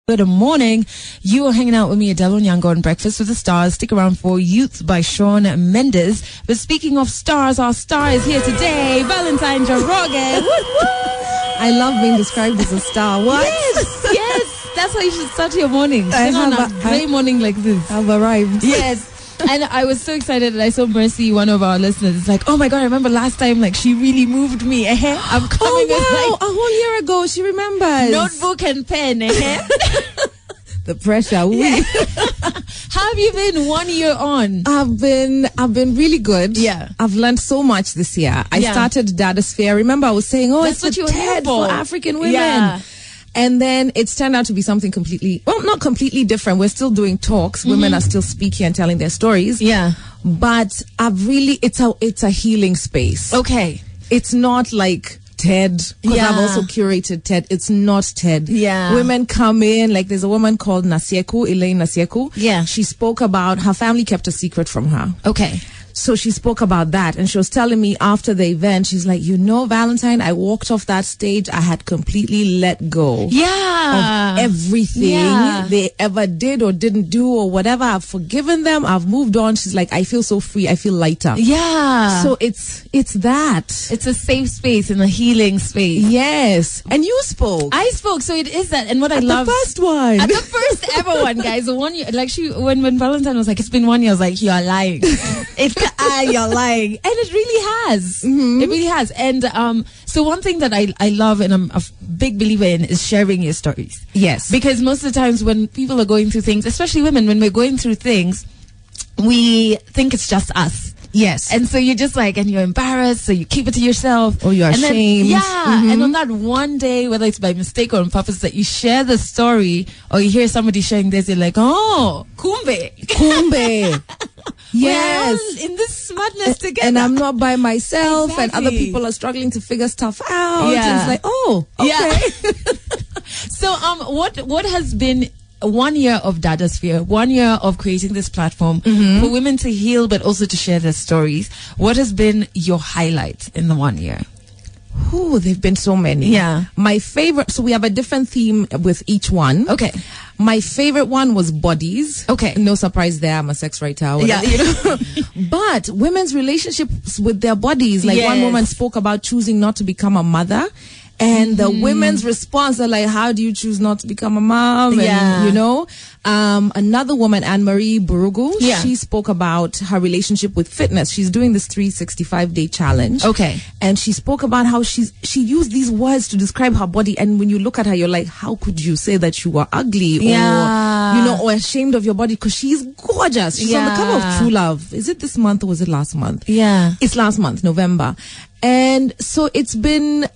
Good morning. You are hanging out with me, Adele Onyango, on Breakfast with the Stars. Stick around for Youth by Shawn Mendes. But speaking of stars, our star is here today, Valentine Njoroge. I love being described as a star. What? Yes. That's how you should start your morning. On a grey morning like this. I've arrived. Yes. And I was so excited that I saw Mercy, one of our listeners. It's like, oh my God, I remember last time, like, she really moved me. I'm coming with, like, a whole year ago, she remembers. Notebook and pen. The pressure. Yeah. How have you been 1 year on? I've been really good. Yeah. I've learned so much this year. I started Dadasphere. Remember I was saying, that's it's what a TED for African women. Yeah. And then it's turned out to be something not completely different. We're still doing talks. Mm-hmm. Women are still speaking and telling their stories. Yeah. But it's a healing space. Okay. It's not like TED, because I've also curated TED. It's not TED. Yeah. Women come in, like there's a woman called Elaine Nasieku. Yeah. She spoke about her family kept a secret from her. Okay. So she spoke about that, and she was telling me after the event, she's like, Valentine, I walked off that stage, I had completely let go of everything they ever did or didn't do or whatever. I've forgiven them. I've moved on. She's like, I feel so free. I feel lighter. Yeah. So it's that. It's a safe space and a healing space. Yes. And you spoke. I spoke. So it is that. And what I love. The first one. At the first ever one, guys. The 1 year, like when Valentine was like, it's been 1 year, I was like, you're lying. You're lying. And it really has. Mm-hmm. It really has. And so one thing that I love and I'm a big believer in is sharing your stories. Yes. Because most of the times when people are going through things, especially women, when we're going through things, we think it's just us. Yes. And so you're just like, and you're embarrassed, so you keep it to yourself. Or you're ashamed. And on that one day, whether it's by mistake or on purpose, that you share the story or you hear somebody sharing this, you're like, oh, kumbe. Yes. We're all in this madness together. And I'm not by myself, Exactly. and other people are struggling to figure stuff out. Yeah. It's like, oh, okay. Yeah. So, what has been 1 year of Dadasphere, 1 year of creating this platform for women to heal, but also to share their stories? What has been your highlight in the 1 year? Ooh, there've been so many. Yeah. My favorite, so we have a different theme with each one. Okay. My favorite one was bodies. Okay. No surprise there. I'm a sex writer. Whatever, you know? But women's relationships with their bodies. Like one woman spoke about choosing not to become a mother. And the women's response are like, how do you choose not to become a mom? And, you know, another woman, Anne-Marie Burugu, she spoke about her relationship with fitness. She's doing this 365-day challenge. Okay. And she spoke about how she used these words to describe her body. And when you look at her, you're like, how could you say that you were ugly or, you know, or ashamed of your body? Because she's gorgeous. She's on the cover of True Love. Is it this month or was it last month? Yeah. It's last month, November. And so it's been...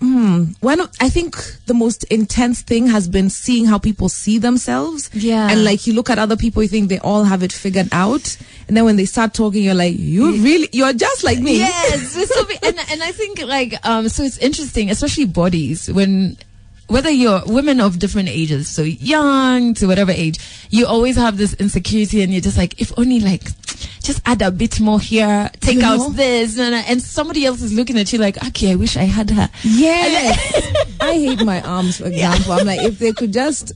I think the most intense thing has been seeing how people see themselves. Yeah. And like you look at other people, you think they all have it figured out. And then when they start talking, you're like, you're just like me. Yes. And I think like, so it's interesting, especially bodies, whether you're women of different ages, so young to whatever age, you always have this insecurity and you're just like, if only like, just add a bit more here, take out this, and somebody else is looking at you like, okay, I wish I had her. Yes. I hate my arms, for example. I'm like, if they could just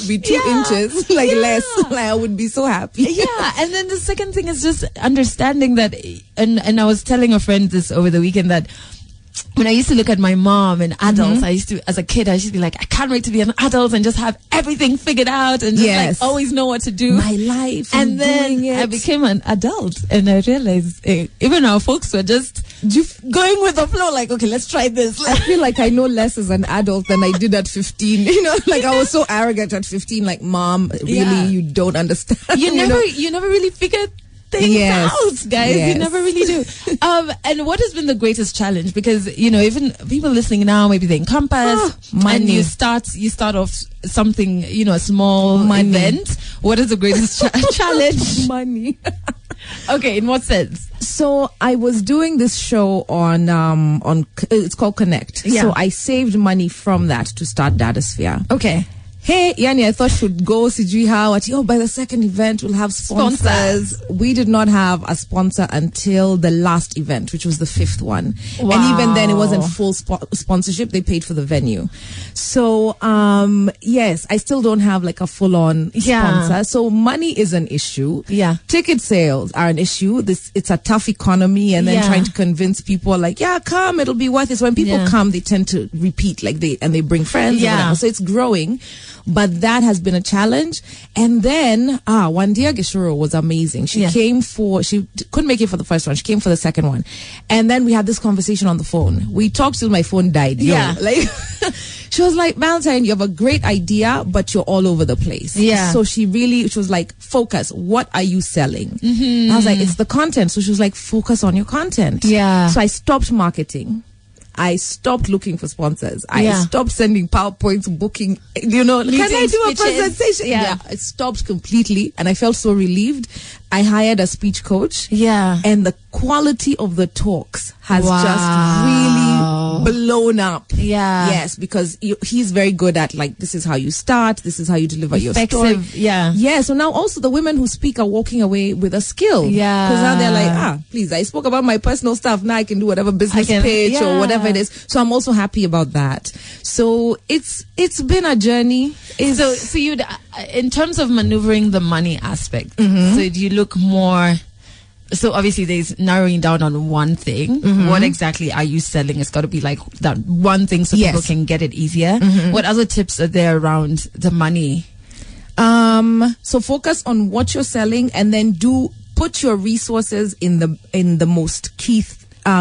be 2 inches, like less, like I would be so happy. Yeah. And then the second thing is just understanding that, and I was telling a friend this over the weekend that when I used to look at my mom and adults, as a kid, I used to be like, I can't wait to be an adult and just have everything figured out and just like always know what to do. My life. And then I became an adult and I realized even our folks were just going with the flow, like, okay, let's try this. I feel like I know less as an adult than I did at 15. You know, like I was so arrogant at 15, like, Mom, really, you don't understand. You never really figured things out, guys. You never really do. And what has been the greatest challenge? Because, you know, even people listening now, maybe they encompass money. And you start off something, you know, a small event. What is the greatest challenge? Money. Okay, in what sense? So I was doing this show on it's called Connect. Yeah. So I saved money from that to start Dadasphere. Okay. hey, Yani, I thought you'd go Sijui how at by the second event we'll have sponsors. We did not have a sponsor until the last event, which was the 5th one. Wow. And even then it wasn't full sponsorship. They paid for the venue. So yes, I still don't have like a full-on sponsor. So money is an issue. Yeah. Ticket sales are an issue. It's a tough economy, and then trying to convince people like, come, it'll be worth it. So when people come, they tend to repeat, like they bring friends. Yeah. So it's growing, but that has been a challenge. And then Wandia Gishuro was amazing. She couldn't make it for the first one. She came for the second one, and then we had this conversation on the phone. We talked till my phone died. Like she was like, Valentine, you have a great idea, but you're all over the place. Yeah. So she was like, focus. What are you selling? I was like, it's the content. So she was like, focus on your content. Yeah. So I stopped marketing. I stopped looking for sponsors. I stopped sending PowerPoints, booking, can I do a presentation? Yeah. I stopped completely, and I felt so relieved. I hired a speech coach. Yeah. And the quality of the talks has just really blown up. Yeah. Yes, because he's very good at, like, this is how you start, this is how you deliver your story. Yeah. Yeah. So now also the women who speak are walking away with a skill. Yeah. Because now they're like, please, I spoke about my personal stuff. Now I can do whatever business pitch or whatever it is. So I'm also happy about that. So it's been a journey. So you, in terms of maneuvering the money aspect, so do you look more? So obviously there's narrowing down on one thing. What exactly are you selling? It's got to be like that one thing so people can get it easier. What other tips are there around the money? So focus on what you're selling, and then put your resources in the most key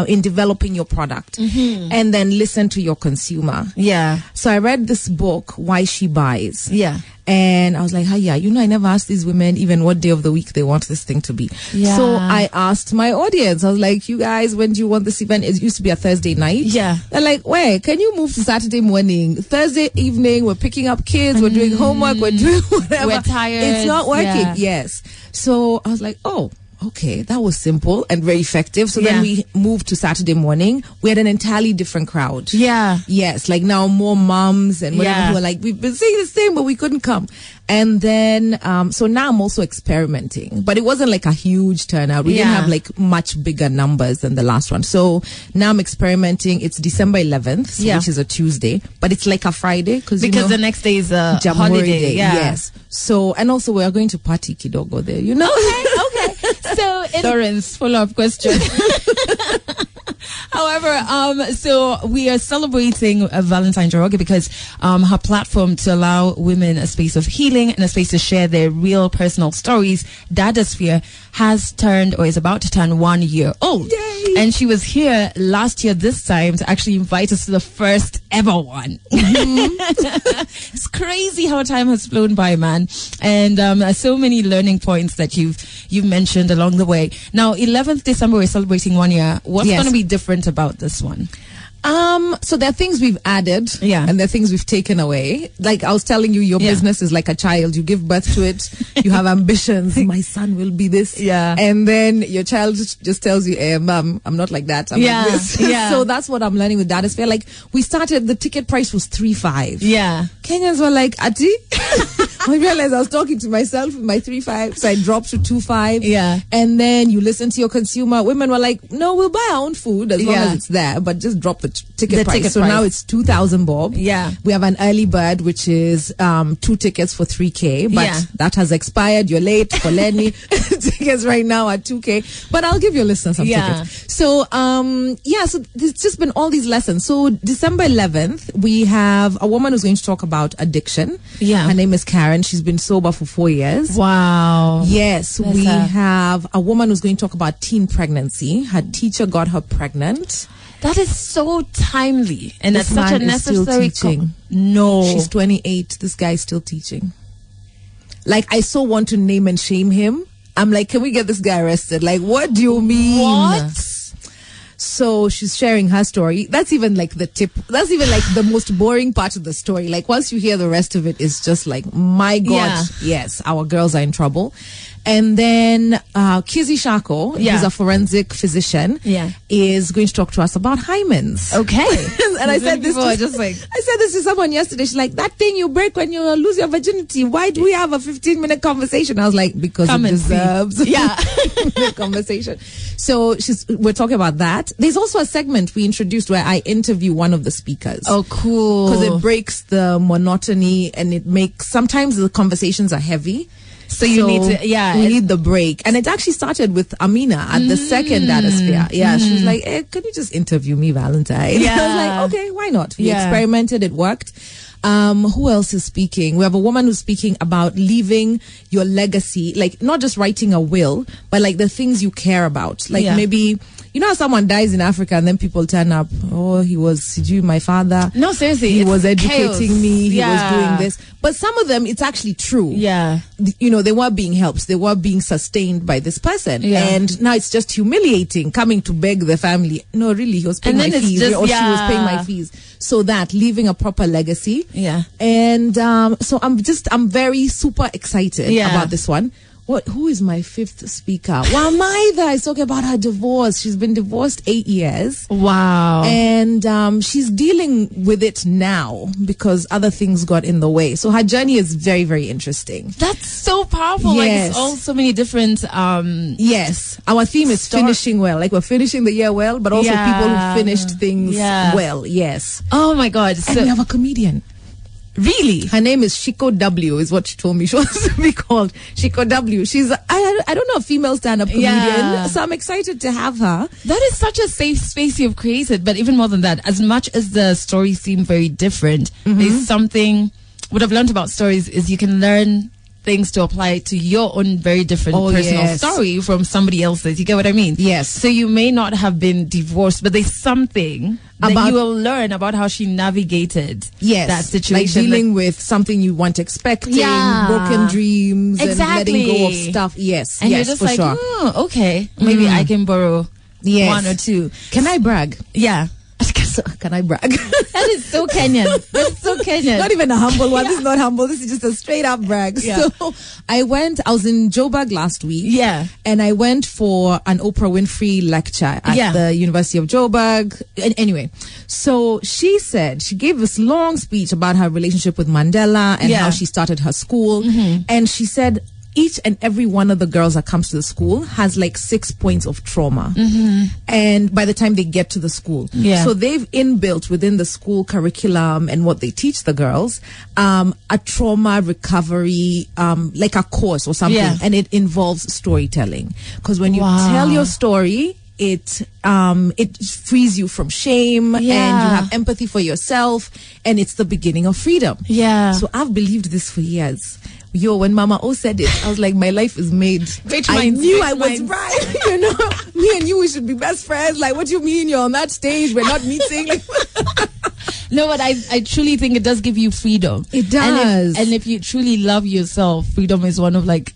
in developing your product, and then listen to your consumer. Yeah. So I read this book, Why She Buys. Yeah. And I was like, I never asked these women even what day of the week they want this thing to be. Yeah. So I asked my audience, I was like, you guys, when do you want this event? It used to be a Thursday night. Yeah. They're like, wait, can you move to Saturday morning? Thursday evening, we're picking up kids, we're doing homework, we're doing whatever. We're tired. It's not working. Yeah. Yes. So I was like, okay, that was simple and very effective. So then we moved to Saturday morning. We had an entirely different crowd. Yeah. Yes, like now more moms and whatever who are like, we've been saying the same, but we couldn't come. And then, so now I'm also experimenting, but it wasn't like a huge turnout. We didn't have like much bigger numbers than the last one. So now I'm experimenting. It's December 11th, which is a Tuesday, but it's like a Friday because the next day is a holiday. Day. Yeah. Yes. So, and also we are going to party Kidogo there, Okay. So Lawrence, follow-up question. However, so we are celebrating Valentine Njoroge because her platform to allow women a space of healing and a space to share their real personal stories, Dadasphere, has turned or is about to turn 1 year old. Yay. And she was here last year this time to actually invite us to the first ever one. It's crazy how time has flown by, man. And so many learning points that you've mentioned along the way. Now, 11th December, we're celebrating 1 year. What's going to be different about this one? So there are things we've added, and there are things we've taken away. Like I was telling you, your business is like a child. You give birth to it. You have ambitions. My son will be this. Yeah. And then your child just tells you, Mom, I'm not like that. I'm like this. Yeah. So that's what I'm learning with Dadasphere. Like we started, the ticket price was 3.5. Yeah. Kenyans were like, Ati? I realized I was talking to myself with my 3.5, so I dropped to 2.5. Yeah. And then you listen to your consumer. Women were like, no, we'll buy our own food as long as it's there, but just drop the ticket price. So now it's 2,000 bob. Yeah. We have an early bird, which is 2 tickets for 3K, but that has expired. You're late for Lenny. Tickets right now are 2K, but I'll give your listeners some tickets. So, so there's just been all these lessons. So December 11th, we have a woman who's going to talk about addiction. Yeah. Her name is Karen. She's been sober for 4 years. Wow. Yes. We have a woman who's going to talk about teen pregnancy. Her teacher got her pregnant. That is so timely. And that's such a necessary... No. She's 28. This guy is still teaching. Like, I so want to name and shame him. I'm like, can we get this guy arrested? Like, what do you mean? What? So she's sharing her story. That's even like the tip. That's even like the most boring part of the story. Like once you hear the rest of it, it's just like, my God, yes, our girls are in trouble. And then Kizzy Shako, who's a forensic physician, is going to talk to us about hymens. Okay. And I said this I said this to someone yesterday. She's like, that thing you break when you lose your virginity. Why do we have a 15-minute conversation? I was like, because it deserves a conversation. So we're talking about that. There's also a segment we introduced where I interview one of the speakers. Oh, cool. Because it breaks the monotony and it makes, sometimes the conversations are heavy. So you need to, we need the break. And it actually started with Amina at the second Datasphere. Yeah, she was like, can you just interview me, Valentine? Yeah. I was like, okay, why not? We experimented, it worked. Who else is speaking? We have a woman who's speaking about leaving your legacy, like not just writing a will, but like the things you care about. Like maybe, you know how someone dies in Africa and then people turn up, oh, he was my father. No, seriously. He was educating chaos. me. He was doing this. But some of them, it's actually true. Yeah. You know, they were being helped. They were being sustained by this person. Yeah. And now it's just humiliating coming to beg the family. No, really, he was paying my fees. Or she was paying my fees. So that, leaving a proper legacy. Yeah. And so I'm very super excited about this one. Who is my fifth speaker? Wamaida is talking about her divorce. She's been divorced 8 years. Wow. And she's dealing with it now because other things got in the way. So her journey is very, very interesting. That's so powerful. Like it's all so many different yes. Our theme is finishing well. Like we're finishing the year well, but also people who finished things well. Yes. Oh my God. And we have a comedian. Really? Her name is Shiko W is what she told me she wants to be called. Shiko W. She's, I don't know, a female stand-up comedian. Yeah. So I'm excited to have her. That is such a safe space you've created. But even more than that, as much as the stories seem very different, there's something, what I've learned about stories is you can learn things to apply to your own very different personal story from somebody else's. You get what I mean? Yes. So you may not have been divorced, but there's something that you will learn about how she navigated that situation. Like dealing with something you weren't expecting, broken dreams, and letting go of stuff. Yes. And you're just like, oh, okay, maybe I can borrow one or two. Can I brag? Yeah. Can I brag? That is so Kenyan. That's so Kenyan. Not even a humble one. This is not humble. This is just a straight up brag. Yeah. So I was in Joburg last week. Yeah. And I went for an Oprah Winfrey lecture at the University of Joburg. And anyway, so she gave this long speech about her relationship with Mandela and how she started her school. And she said, each and every one of the girls that comes to the school has like 6 points of trauma. And by the time they get to the school. So they've inbuilt within the school curriculum and what they teach the girls, a trauma recovery, like a course or something. And it involves storytelling. Because when you tell your story, it frees you from shame and you have empathy for yourself, and it's the beginning of freedom. So I've believed this for years. When Mama O said it, I was like, my life is made. I knew I was right. You know, me and you, we should be best friends. Like, what do you mean you're on that stage? We're not meeting. Like, no, but I truly think it does give you freedom. It does. And if you truly love yourself, freedom is one of like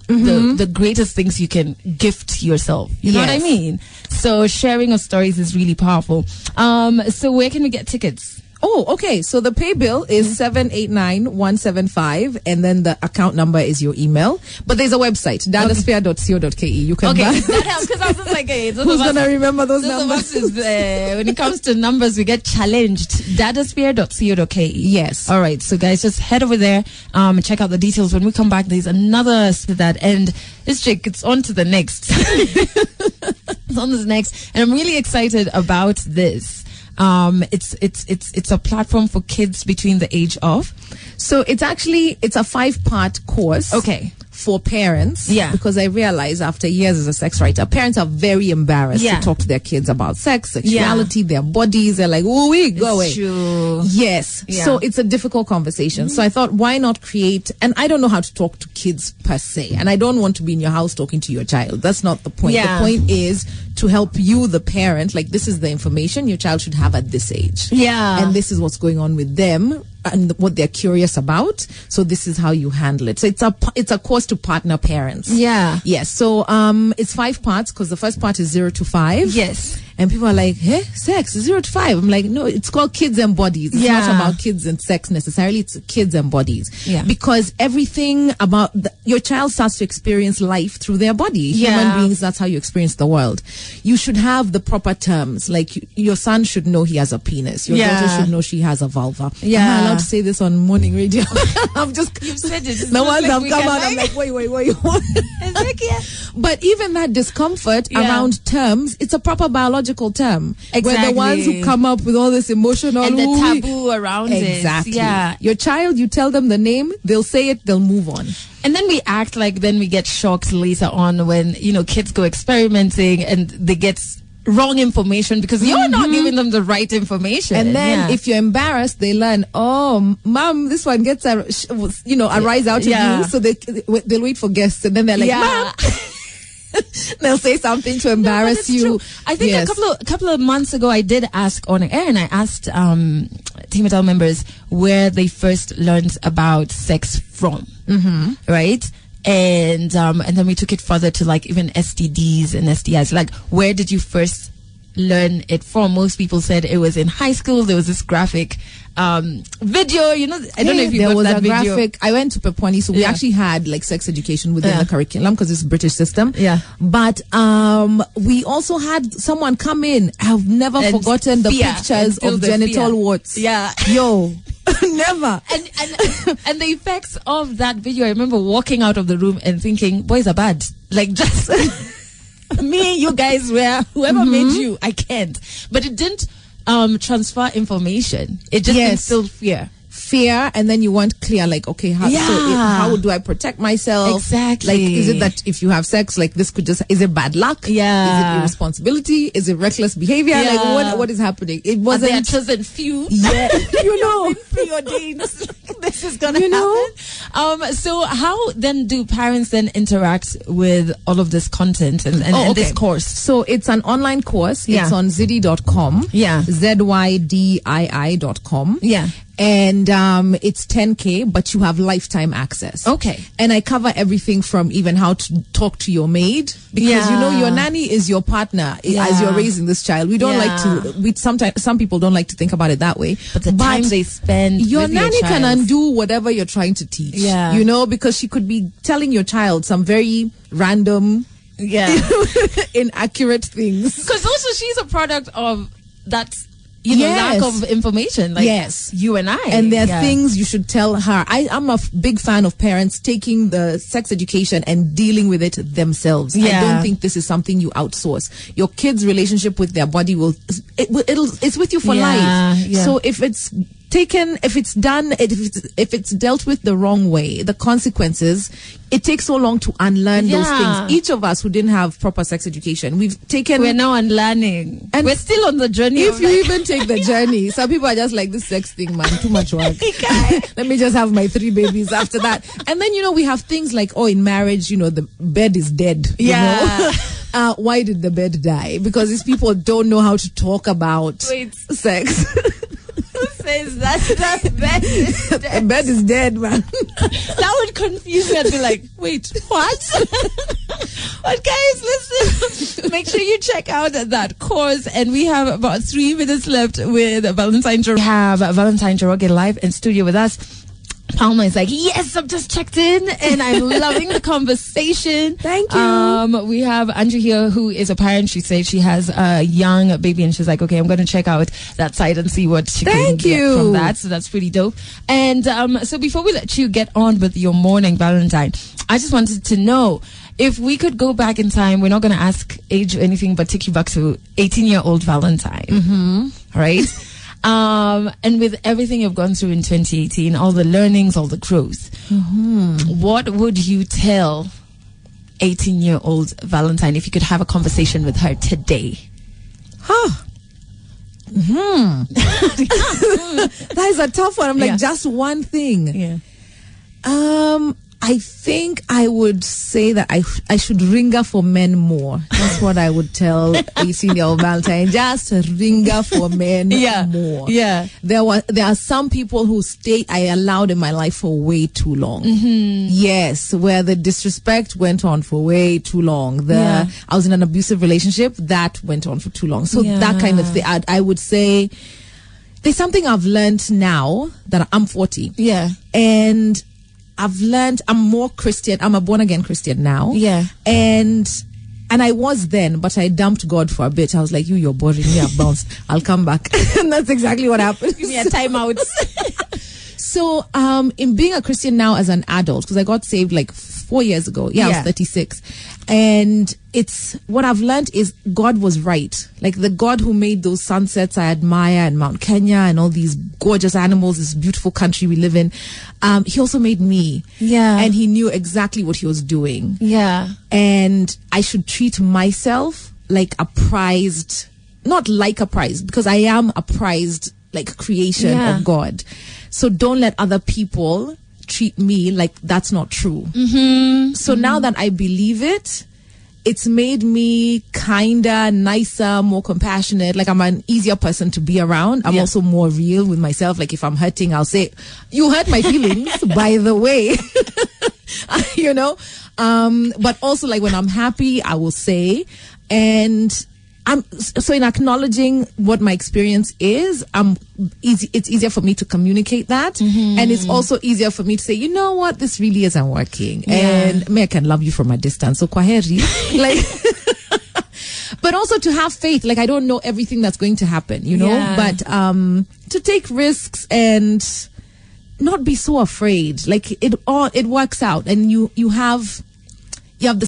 the greatest things you can gift yourself. You know what I mean? So sharing of stories is really powerful. So where can we get tickets? Oh, okay. So the pay bill is 789-175, and then the account number is your email. But there's a website, datasphere.co.ke. You can buy. That helps, because I was just like, hey, who's gonna remember those numbers? When it comes to numbers, we get challenged. Datasphere.co.ke. Yes. All right. So guys, just head over there, and check out the details. When we come back, there's another that, and this chick, it's on to the next. It's on to the next, and I'm really excited about this. It's a platform for kids between the age of. So it's a 5-part course. Okay. For parents. Yeah. Because I realize after years as a sex writer, parents are very embarrassed to talk to their kids about sex, sexuality, their bodies. They're like, oh, go away. True. Yes. Yeah. So it's a difficult conversation. So I thought, why not create, and I don't know how to talk to kids per se, and I don't want to be in your house talking to your child. That's not the point. The point is to help you, the parent, like, this is the information your child should have at this age. Yeah. And this is what's going on with them and what they're curious about. So this is how you handle it. So it's a course to partner parents. Yeah. Yes. So it's 5 parts, because the first part is 0 to 5. Yes. And people are like, hey, sex, 0 to 5. I'm like, no, it's called kids and bodies. It's not about kids and sex necessarily. It's kids and bodies. Yeah. Because everything about your child starts to experience life through their body. Human beings, that's how you experience the world. You should have the proper terms. Like, your son should know he has a penis. Your daughter should know she has a vulva. Yeah. Am I allowed to say this on morning radio? I'm just... You've said it. The ones I've come out, I'm like, wait. It's like, yeah. But even that discomfort around terms, it's a proper biological term. Exactly. We're the ones who come up with all this emotional... And the taboo around it. Exactly. Yeah. Your child, you tell them the name, they'll say it, they'll move on. And then we act like then we get shocked later on when, kids go experimenting and they get wrong information because you're not giving them the right information. And then if you're embarrassed, they learn, oh, mom, this one gets a rise out of you. So they'll wait for guests and then they're like, mom. They'll say something to embarrass you. True. I think a couple of months ago, I did ask on air, and I asked Team Metal members where they first learned about sex from, right? And then we took it further to like even STDs and STIs. Like, where did you first learn it from? Most people said it was in high school. There was this graphic video, I don't know if you there got was that a video. graphic. I went to Peponi, so we actually had like sex education within the curriculum because it's a British system. Yeah. But we also had someone come in. I've never forgotten the pictures of genital warts. Yeah. Yo. Never. And the effects of that video, I remember walking out of the room and thinking, boys are bad. Like, just me, you guys were, whoever made you, I can't. But it didn't transfer information. It just instilled fear, and then you want clear, like, okay, how do I protect myself? Exactly. Like, is it that if you have sex, like, this could just, is it bad luck? Yeah. Is it irresponsibility? Is it reckless behavior? Yeah. Like, what is happening? It wasn't. There are chosen few. Yeah. Preordained. This is gonna happen. So how then do parents then interact with all of this content and this course? So it's an online course. Yeah. It's on zydii.com. Yeah. ZYDII.com. Yeah. And it's 10K, but you have lifetime access. Okay. And I cover everything from even how to talk to your maid, because your nanny is your partner as you're raising this child. We don't like to. Sometimes some people don't like to think about it that way. But the time they spend, your with nanny your can undo whatever you're trying to teach. Yeah. Because she could be telling your child some very random, inaccurate things. Because also she's a product of that. Lack of information, like you and I. And there are things you should tell her. I'm a big fan of parents taking the sex education and dealing with it themselves. I don't think this is something you outsource. Your kid's relationship with their body it's with you for life. Yeah. So if it's taken, if it's done, if it's dealt with the wrong way, the consequences, it takes so long to unlearn those things. Each of us who didn't have proper sex education, we're now unlearning. And we're still on the journey. If you even take the journey, some people are just like, this sex thing, man, too much work. Let me just have my 3 babies after that. And then, we have things like, in marriage, the bed is dead. Why did the bed die? Because these people don't know how to talk about sex. Says that bed is dead. The bed is dead, man. That would confuse me. I'd be like, wait, what? But guys, listen, make sure you check out that course. And we have about 3 minutes left with Valentine Njoroge. We have Valentine Njoroge live in studio with us. Palma is like, yes, I've just checked in and I'm loving the conversation. Thank you. We have Andrew here, who is a parent. She said she has a young baby and she's like, okay, I'm going to check out that site and see what she can get from that. So that's pretty dope. And so before we let you get on with your morning, Valentine, I just wanted to know, if we could go back in time, we're not going to ask age or anything, but take you back to 18-year-old Valentine. Right? And with everything you've gone through in 2018, all the learnings, all the growth, what would you tell 18-year-old Valentine if you could have a conversation with her today? That is a tough one. I'm like, just one thing. Yeah. I think I would say that I should ringer for men more. That's what I would tell Senior Valentine. Just ringer for men more. Yeah. There are some people who I allowed in my life for way too long. Yes, where the disrespect went on for way too long. I was in an abusive relationship that went on for too long. So that kind of thing, I would say there's something I've learned now that I'm 40. Yeah. And I've learned I'm more Christian. I'm a born again Christian now. Yeah. And I was then, but I dumped God for a bit. I was like, you're boring me. I've bounced. I'll come back. And that's exactly what happened. Give me a timeout. So, in being a Christian now as an adult, because I got saved like 4 years ago. I was 36. And what I've learned is God was right. Like the God who made those sunsets I admire and Mount Kenya and all these gorgeous animals, this beautiful country we live in. He also made me. Yeah. And he knew exactly what he was doing. Yeah. And I should treat myself like a prized, not like a prize, because I am a prized like creation of God. So don't let other people treat me like that's not true. So now that I believe it, it's made me kinder, nicer, more compassionate. Like I'm an easier person to be around. I'm also more real with myself. Like if I'm hurting, I'll say, you hurt my feelings, by the way. You know? But also like when I'm happy, I will say. And so in acknowledging what my experience is, it's easier for me to communicate that. And it's also easier for me to say, you know what, this really isn't working. And I can love you from a distance. So kwaheri. Like, but also to have faith. Like I don't know everything that's going to happen, you know, but to take risks and not be so afraid. Like it works out, and you have the